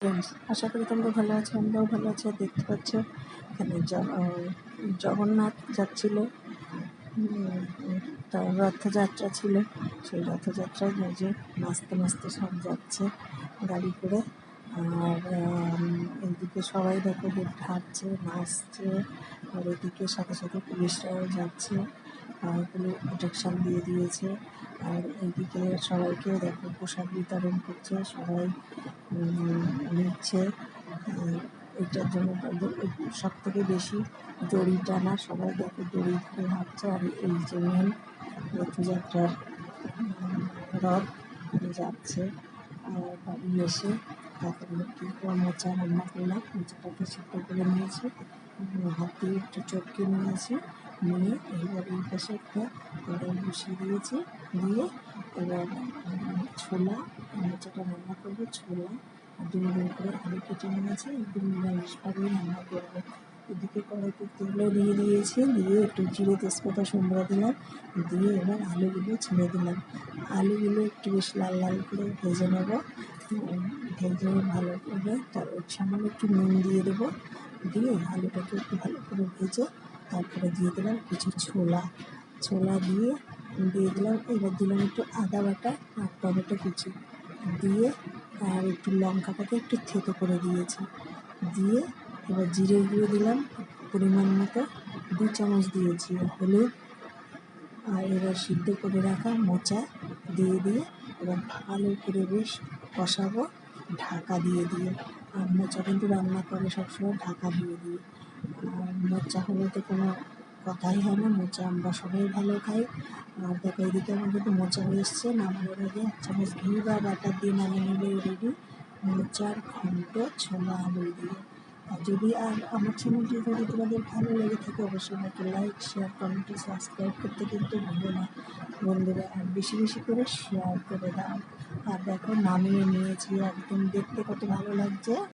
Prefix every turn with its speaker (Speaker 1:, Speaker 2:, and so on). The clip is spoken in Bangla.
Speaker 1: ফ্রেন্ডস, আশা করি তোমরা ভালো আছো, আমরাও ভালো আছি। আর দেখতে পাচ্ছ এখানে জগন্নাথ যাচ্ছিল, তার রথযাত্রা ছিল। সেই রথযাত্রায় যে নাচতে নাচতে সব যাচ্ছে গাড়ি করে। আর এইদিকে সবাই দেখো হাঁটছে, নাচছে। আর এদিকে সাথে সাথে পুলিশরাও যাচ্ছে, প্রোটেকশন দিয়ে দিয়েছে। আর এইদিকে সবাইকে দেখো পোশাক বিতরণ করছে, সবাই নিচ্ছে। এটার জন্য সব থেকে বেশি দড়ি টানা, সবাই দেখো দড়ি ধরে হাঁটছে। আর এই যে মেন রথযাত্রার রথ যাচ্ছে। আর বাড়ি এসে তারপরে কী করে মোচা রান্না করলাম, মোচাটাকে সিদ্ধ করে নিয়েছি, হাত দিয়ে একটু চটকে নিয়েছি, নিয়ে এইবার এই পাশে একটা কড়াই বসিয়ে দিয়েছি, দিয়ে এবার ছোলা, মোচাটা রান্না করবো। ছোলা ডিম করে আলু কেটে নিয়েছি, একদম নিরামিষভাবেই রান্না করবো। এদিকে কড়াইতে তেলও দিয়ে দিয়েছি, দিয়ে একটু জিরে তেজপাতা সম্বরা দিলাম, দিয়ে এবার আলুগুলো ছেড়ে দিলাম। আলুগুলো একটু বেশ লাল লাল করে ভেজে নেব, ভেজে ভালো করে তারপর সামান্য একটু নুন দিয়ে দেবো, দিয়ে আলুটাকে একটু ভালো করে ভেজে তারপরে দিয়ে দিলাম কিছু ছোলা দিয়ে দিলাম। এবার দিলাম একটু আদা বাটা আর টমেটো কুচি দিয়ে, আর একটু লঙ্কাটাকে একটু থেতো করে দিয়েছি, দিয়ে এবার জিরে গুঁড়ো দিলাম পরিমাণ মতো, 2 চামচ দিয়েছি হলুদ। আর এবার সিদ্ধ করে রাখা মোচা দিয়ে এবার ভালো করে বেশ কষাবো ঢাকা দিয়ে। আর মোচা কিন্তু রান্না করে সবসময় ঢাকা দিয়ে। আর মোচা হলে তো কোনো কথাই হয় না, মোচা আমরা সবাই ভালো খাই। আর দেখো এদিকে আমার কিন্তু মোচা হয়ে এসছে, নামানোর আগে 1 চামচ ঘি বা বাটার দিয়ে নামিয়ে নিলে রেডি মোচার ঘন্ট ছোলা আলু দিয়ে। আর আমার চ্যানেলটি যদি তোমাদের ভালো লেগে থাকে, অবশ্যই আমাকে লাইক, শেয়ার, কমেন্ট, সাবস্ক্রাইব করতে কিন্তু ভুলো না বন্ধুরা। আর বেশি বেশি করে শেয়ার করে দাও। আর দেখো নামিয়ে নিয়েছি, একদম দেখতে কত ভালো লাগছে।